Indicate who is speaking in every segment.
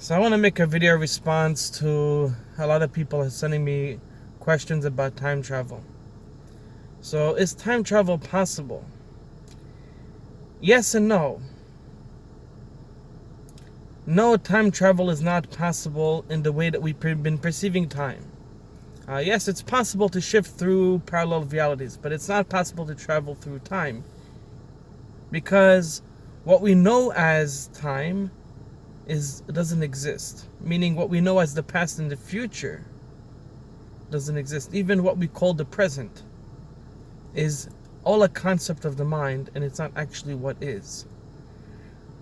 Speaker 1: So I want to make a video response to a lot of people are sending me questions about time travel. So is time travel possible? Yes and no. No, time travel is not possible in the way that we've been perceiving time. Yes, it's possible to shift through parallel realities, but it's not possible to travel through time. Because what we know as time doesn't exist. Meaning what we know as the past and the future doesn't exist. Even what we call the present is all a concept of the mind, and it's not actually what is.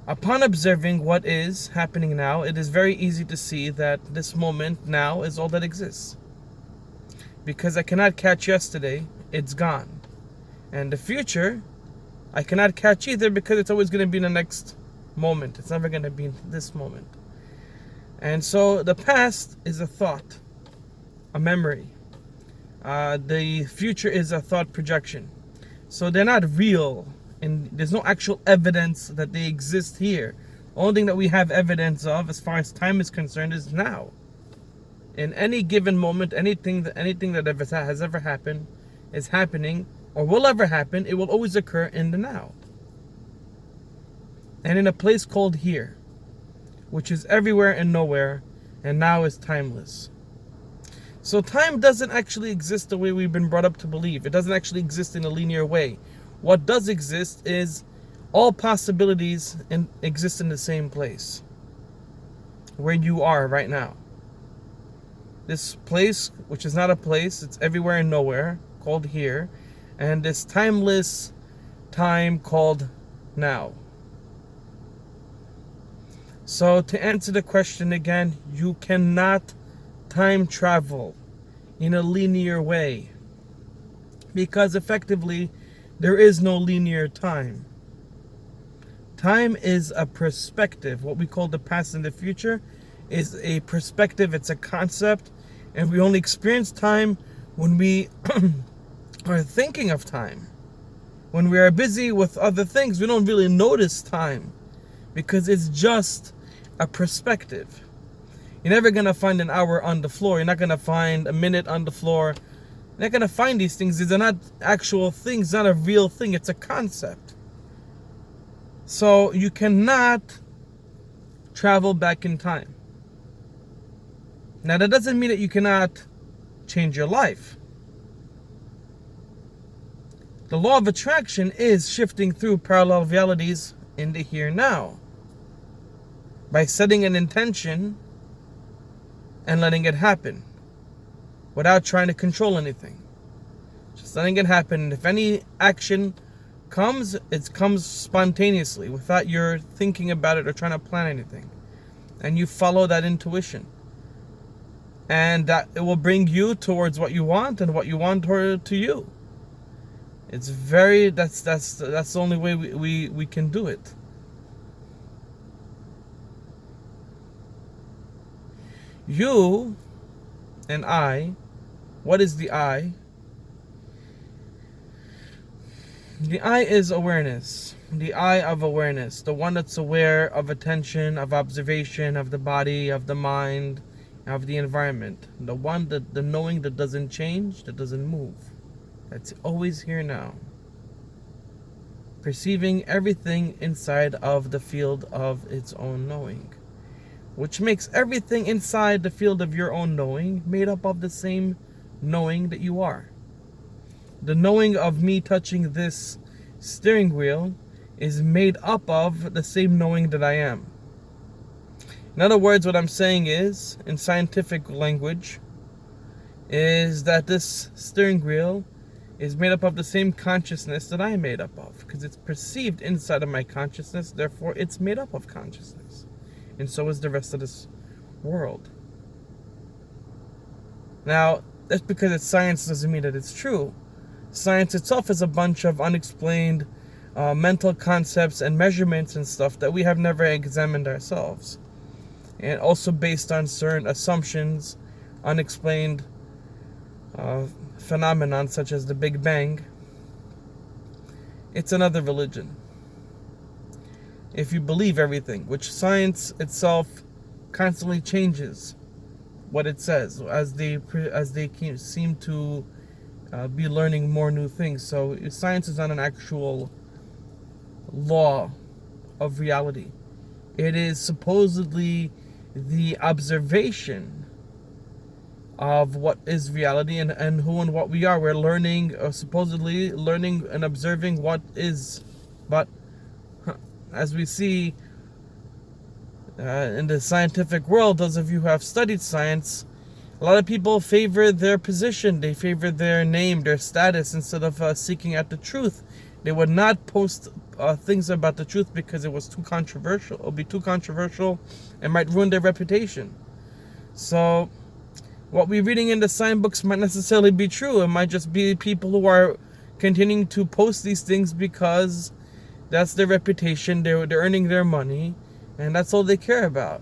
Speaker 1: Upon observing what is happening now, it is very easy to see that this moment now is all that exists. Because I cannot catch yesterday, it's gone. And the future, I cannot catch either, because it's always going to be in the next moment. It's never going to be in this moment. And so the past is a thought, a memory. The future is a thought projection. So they're not real, and there's no actual evidence that they exist here. The only thing that we have evidence of as far as time is concerned is now. In any given moment, anything that has ever happened is happening or will ever happen, it will always occur in the now. And in a place called here, which is everywhere and nowhere, and now is timeless. So time doesn't actually exist the way we've been brought up to believe. It doesn't actually exist in a linear way. What does exist is all possibilities exist in the same place, where you are right now. This place, which is not a place, it's everywhere and nowhere, called here, and this timeless time called now. So to answer the question again, you cannot time travel in a linear way, because effectively there is no linear time. Time is a perspective. What we call the past and the future is a perspective, it's a concept, and we only experience time when we are thinking of time. When we are busy with other things, we don't really notice time, because it's just a perspective. You're never going to find an hour on the floor. You're not going to find a minute on the floor. You're not going to find these things. These are not actual things, not a real thing. It's a concept. So you cannot travel back in time. Now that doesn't mean that you cannot change your life. The law of attraction is shifting through parallel realities in the here now. By setting an intention and letting it happen without trying to control anything. Just letting it happen. And if any action comes, it comes spontaneously without your thinking about it or trying to plan anything. And you follow that intuition. And that it will bring you towards what you want and what you want to you. It's that's the only way we can do it. You and I, what is the I? The I is awareness. The I of awareness. The one that's aware of attention, of observation, of the body, of the mind, of the environment. The one the knowing that doesn't change, that doesn't move. That's always here now. Perceiving everything inside of the field of its own knowing. Which makes everything inside the field of your own knowing made up of the same knowing that you are. The knowing of me touching this steering wheel is made up of the same knowing that I am. In other words, what I'm saying is, in scientific language, is that this steering wheel is made up of the same consciousness that I am made up of. Because it's perceived inside of my consciousness, therefore it's made up of consciousness. And so is the rest of this world. Now, that's because it's science doesn't mean that it's true. Science itself is a bunch of unexplained mental concepts and measurements and stuff that we have never examined ourselves. And also based on certain assumptions, unexplained phenomenon such as the Big Bang. It's another religion. If you believe everything, which science itself constantly changes what it says as they seem to be learning more new things. So science is not an actual law of reality. It is supposedly the observation of what is reality and who and what we are. We're learning, supposedly learning and observing what is. But as we see in the scientific world, those of you who have studied science, a lot of people favor their position. They favor their name, their status, instead of seeking out the truth. They would not post things about the truth because it was too controversial. It would be too controversial and might ruin their reputation. So what we're reading in the science books might necessarily be true. It might just be people who are continuing to post these things because that's their reputation. They're earning their money, and that's all they care about.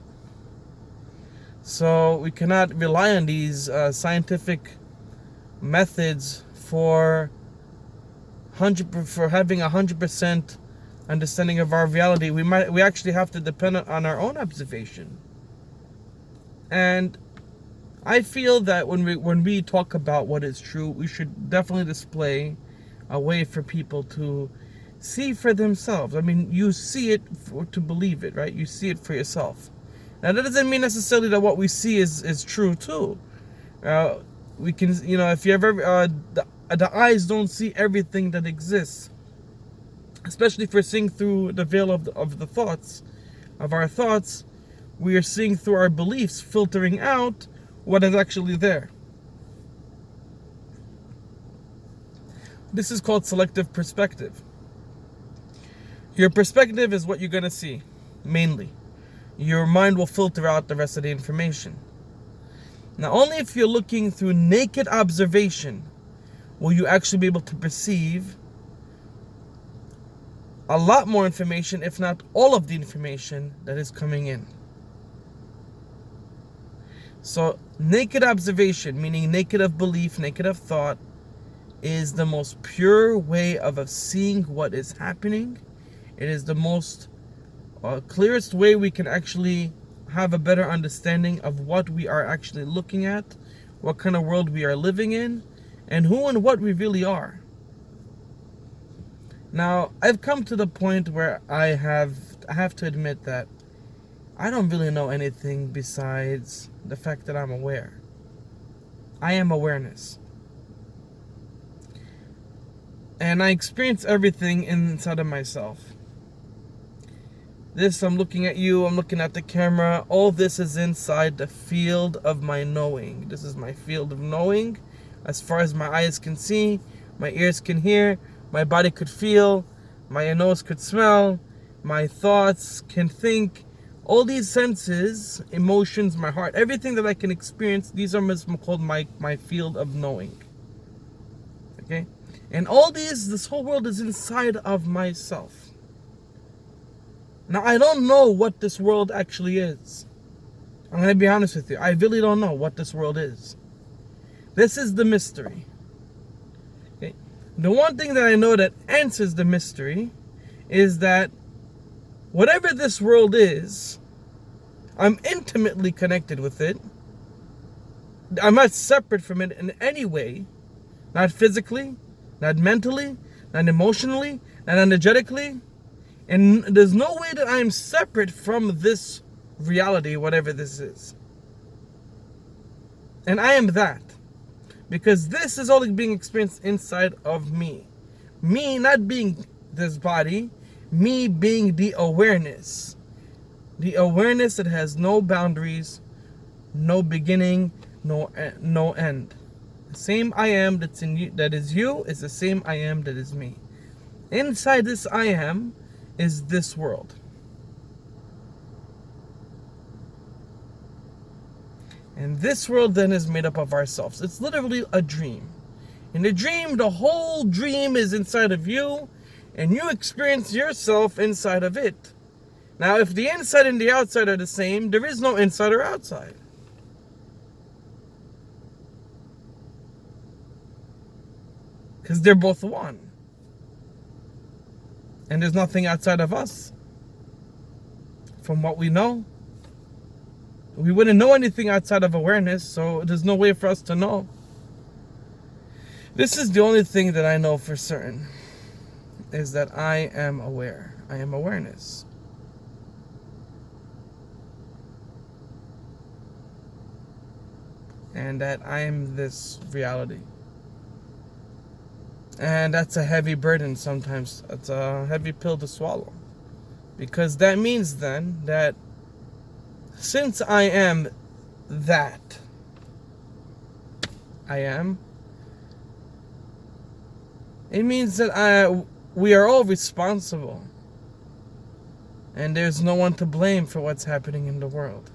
Speaker 1: So we cannot rely on these scientific methods for having 100% understanding of our reality. We actually have to depend on our own observation. And I feel that when we talk about what is true, we should definitely display a way for people to see for themselves. I mean, you see it to believe it, right? You see it for yourself. Now, that doesn't mean necessarily that what we see is true too. We can, if you ever, the eyes don't see everything that exists. Especially if we're seeing through the veil of the thoughts, of our thoughts, we are seeing through our beliefs, filtering out what is actually there. This is called selective perspective. Your perspective is what you're going to see, mainly. Your mind will filter out the rest of the information. Now, only if you're looking through naked observation will you actually be able to perceive a lot more information, if not all of the information that is coming in. So, naked observation, meaning naked of belief, naked of thought, is the most pure way of seeing what is happening. It is the most clearest way we can actually have a better understanding of what we are actually looking at, what kind of world we are living in, and who and what we really are. Now, I've come to the point where I have to admit that I don't really know anything besides the fact that I'm aware. I am awareness. And I experience everything inside of myself. This, I'm looking at you, I'm looking at the camera. All this is inside the field of my knowing. This is my field of knowing. As far as my eyes can see, my ears can hear, my body could feel, my nose could smell, my thoughts can think. All these senses, emotions, my heart, everything that I can experience, these are called my field of knowing. Okay? And all this whole world is inside of myself. Now, I don't know what this world actually is. I'm going to be honest with you. I really don't know what this world is. This is the mystery. Okay? The one thing that I know that answers the mystery is that whatever this world is, I'm intimately connected with it. I'm not separate from it in any way. Not physically, not mentally, not emotionally, not energetically. And there's no way that I'm separate from this reality, whatever this is. And I am that. Because this is all being experienced inside of me. Me not being this body, me being the awareness. The awareness that has no boundaries, no beginning, no end. The same I am that's in you, that is you, is the same I am that is me. Inside this I am is this world. And this world then is made up of ourselves. It's literally a dream. In a dream, the whole dream is inside of you, and you experience yourself inside of it. Now, if the inside and the outside are the same, there is no inside or outside. Because they're both one. And there's nothing outside of us. From what we know. We wouldn't know anything outside of awareness, so there's no way for us to know. This is the only thing that I know for certain, is that I am aware. I am awareness. And that I am this reality. And that's a heavy burden sometimes. It's a heavy pill to swallow. Because that means then that since I am that, I am, it means that we are all responsible. And there's no one to blame for what's happening in the world.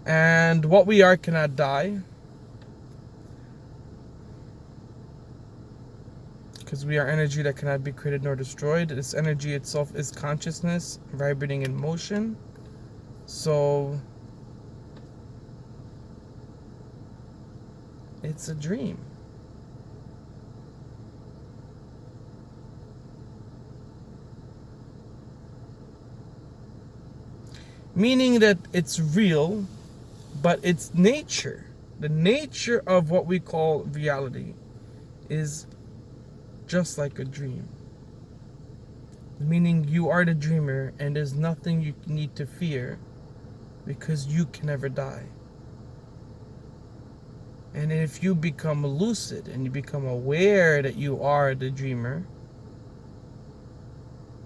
Speaker 1: And what we are cannot die. Because we are energy that cannot be created nor destroyed. This energy itself is consciousness, vibrating in motion. So it's a dream. Meaning that it's real, but its nature, the nature of what we call reality, is just like a dream. Meaning you are the dreamer and there's nothing you need to fear because you can never die. And if you become lucid and you become aware that you are the dreamer,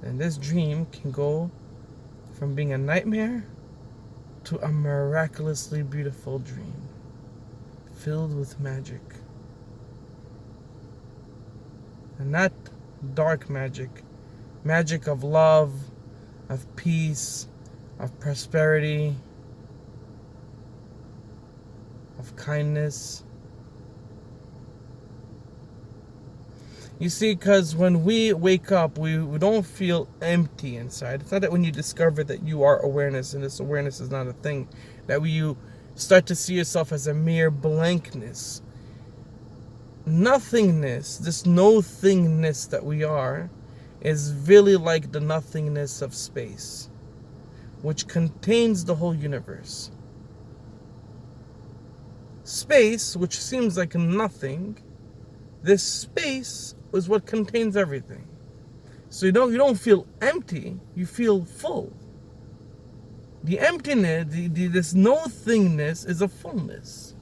Speaker 1: then this dream can go from being a nightmare to a miraculously beautiful dream filled with magic. And not dark magic. Magic of love, of peace, of prosperity, of kindness. You see, because when we wake up, we don't feel empty inside. It's not that when you discover that you are awareness and this awareness is not a thing, that you start to see yourself as a mere blankness. Nothingness, this no-thingness that we are, is really like the nothingness of space, which contains the whole universe. Space, which seems like nothing, this space is what contains everything. So you don't feel empty, you feel full. The emptiness, this no-thingness is a fullness.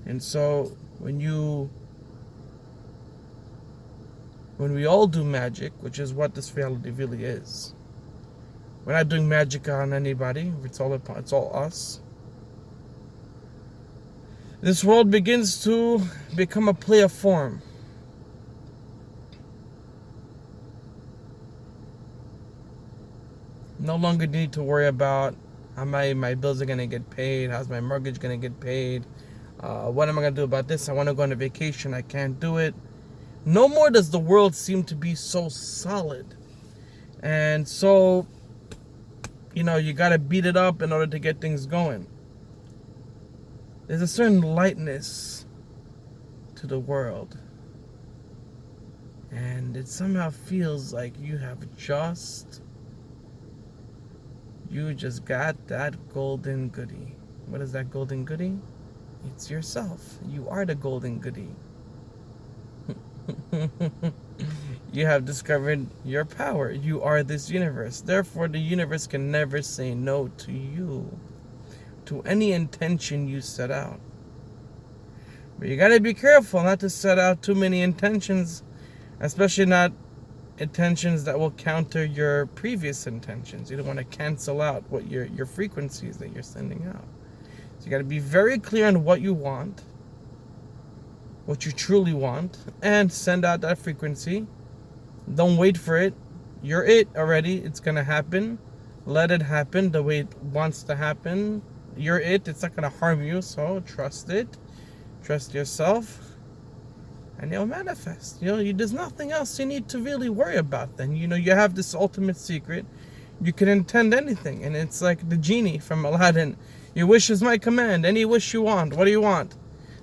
Speaker 1: And so when we all do magic, which is what this reality really is, we're not doing magic on anybody, it's all us. This world begins to become a play of form. No longer need to worry about how my bills are going to get paid, how's my mortgage going to get paid, what am I going to do about this? I want to go on a vacation, I can't do it. No more does the world seem to be so solid. And so, you got to beat it up in order to get things going. There's a certain lightness to the world. And it somehow feels like you just got that golden goodie. What is that golden goodie? It's yourself. You are the golden goodie. You have discovered your power. You are this universe. Therefore, the universe can never say no to you, to any intention you set out. But you gotta be careful not to set out too many intentions, especially not intentions that will counter your previous intentions. You don't want to cancel out what your frequencies that you're sending out. So you gotta be very clear on what you want, what you truly want, and send out that frequency. Don't wait for it. You're it already. It's gonna happen. Let it happen the way it wants to happen. You're it. It's not gonna harm you, so trust it. Trust yourself, and it'll manifest. There's nothing else you need to really worry about then. You have this ultimate secret. You can intend anything, and it's like the genie from Aladdin. Your wish is my command. Any wish you want. What do you want?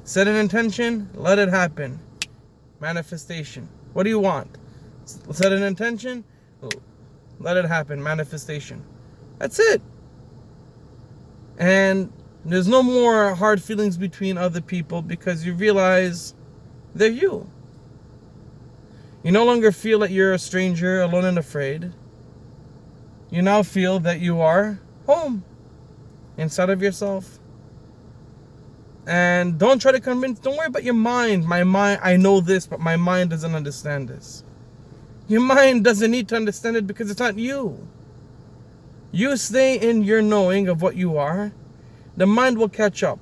Speaker 1: Set an intention, let it happen. Manifestation. What do you want? Set an intention, let it happen, manifestation. That's it. And there's no more hard feelings between other people because you realize they're you. You no longer feel that you're a stranger, alone and afraid. You now feel that you are home, inside of yourself. And don't try to convince, don't worry about your mind. My mind, I know this, but my mind doesn't understand this. Your mind doesn't need to understand it because it's not you. You stay in your knowing of what you are. The mind will catch up.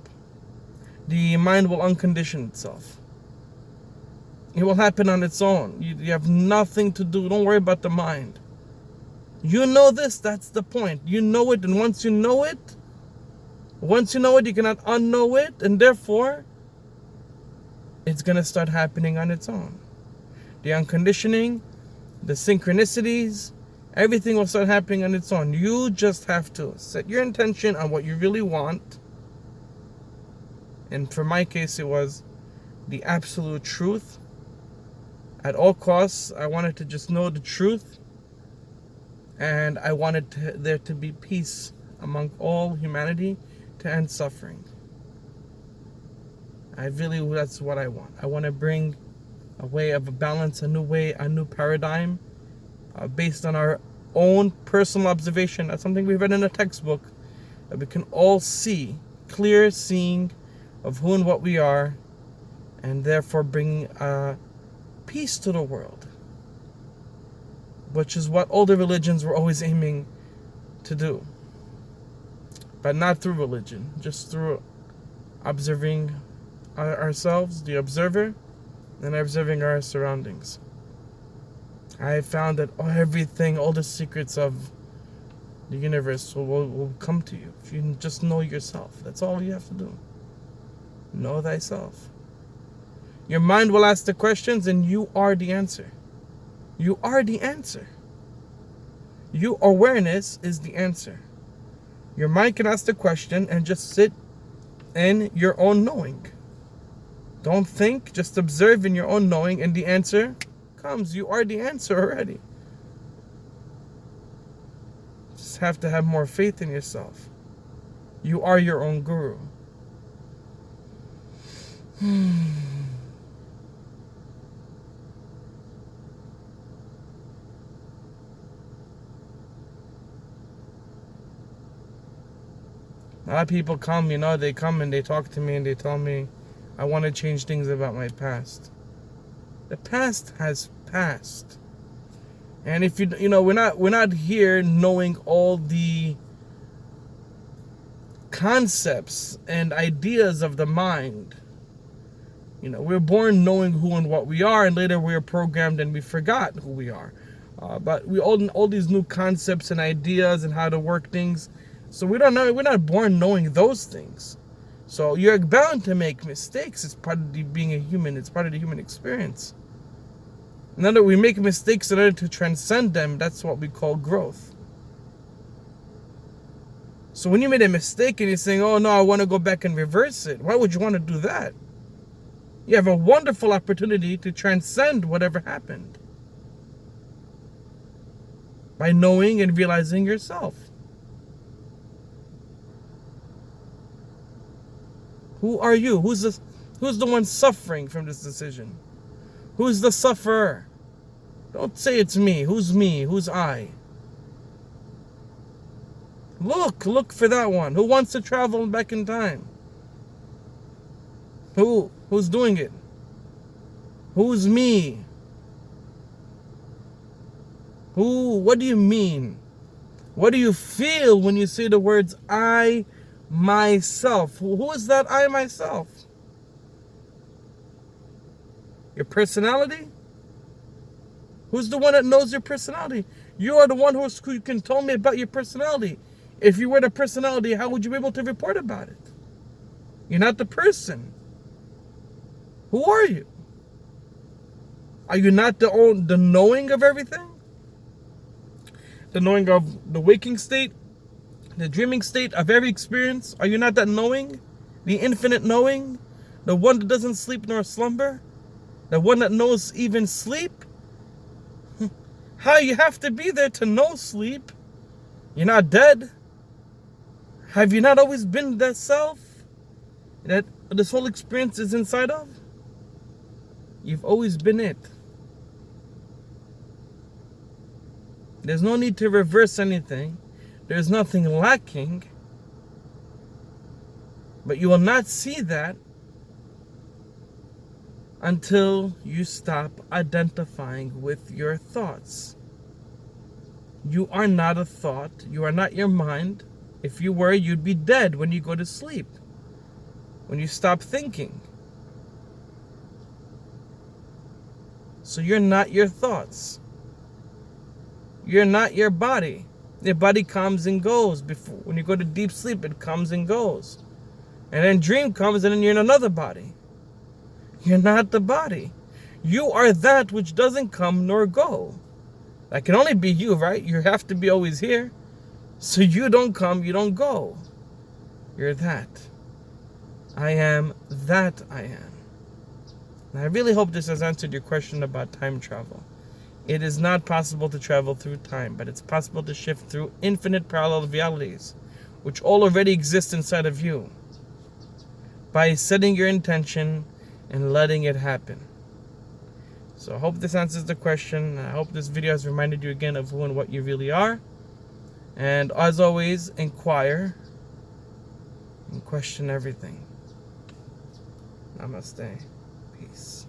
Speaker 1: The mind will uncondition itself. It will happen on its own. You have nothing to do. Don't worry about the mind. You know this, that's the point. You know it, and once you know it, you cannot unknow it, and therefore, it's going to start happening on its own. The unconditioning, the synchronicities, everything will start happening on its own. You just have to set your intention on what you really want. And for my case, it was the absolute truth. At all costs, I wanted to just know the truth. And I wanted there to be peace among all humanity, to end suffering. That's what I want. I want to bring a way of a balance, a new paradigm, based on our own personal observation. That's something we've read in a textbook, that we can all see, clear seeing of who and what we are, and therefore bring peace to the world, which is what all the religions were always aiming to do. But not through religion, just through observing ourselves, the observer, and observing our surroundings. I have found that everything, all the secrets of the universe will come to you if you just know yourself. That's all you have to do. Know thyself. Your mind will ask the questions, and you are the answer. You are the answer. Your awareness is the answer. Your mind can ask the question and just sit in your own knowing. Don't think, just observe in your own knowing, and the answer comes. You are the answer already. Just have to have more faith in yourself. You are your own guru. A lot of people come, they come and they talk to me and they tell me, I want to change things about my past. The past has passed. And if we're not here knowing all the concepts and ideas of the mind. We're born knowing who and what we are, and later we're programmed and we forgot who we are. But we all these new concepts and ideas and how to work things. So we don't know. We're not born knowing those things. So you're bound to make mistakes. It's part of being a human. It's part of the human experience. Now that we make mistakes in order to transcend them, that's what we call growth. So when you made a mistake and you're saying, oh no, I want to go back and reverse it, why would you want to do that? You have a wonderful opportunity to transcend whatever happened by knowing and realizing yourself. Who are you? Who's the one suffering from this decision? Who's the sufferer? Don't say it's me. Who's me? Who's I? Look for that one. Who wants to travel back in time? Who's doing it? Who's me? What do you mean? What do you feel when you say the words I, myself? Who is that I, myself? Your personality? Who's the one that knows your personality? You are the one who can tell me about your personality. If you were the personality, how would you be able to report about it? You're not the person. Who are you? Are you not the knowing of everything? The knowing of the waking state, the dreaming state of every experience? Are you not that knowing? The infinite knowing? The one that doesn't sleep nor slumber? The one that knows even sleep? How you have to be there to know sleep? You're not dead. Have you not always been that self that this whole experience is inside of? You've always been it. There's no need to reverse anything. There's nothing lacking. But you will not see that until you stop identifying with your thoughts. You are not a thought. You are not your mind. If you were, you'd be dead when you go to sleep. When you stop thinking. So you're not your thoughts. You're not your body. Your body comes and goes. When you go to deep sleep, it comes and goes. And then dream comes and then you're in another body. You're not the body. You are that which doesn't come nor go. That can only be you, right? You have to be always here. So you don't come, you don't go. You're that. I am that I am. And I really hope this has answered your question about time travel. It is not possible to travel through time, but it's possible to shift through infinite parallel realities, which all already exist inside of you, by setting your intention and letting it happen. So I hope this answers the question. I hope this video has reminded you again of who and what you really are. And as always, inquire and question everything. Namaste. Peace.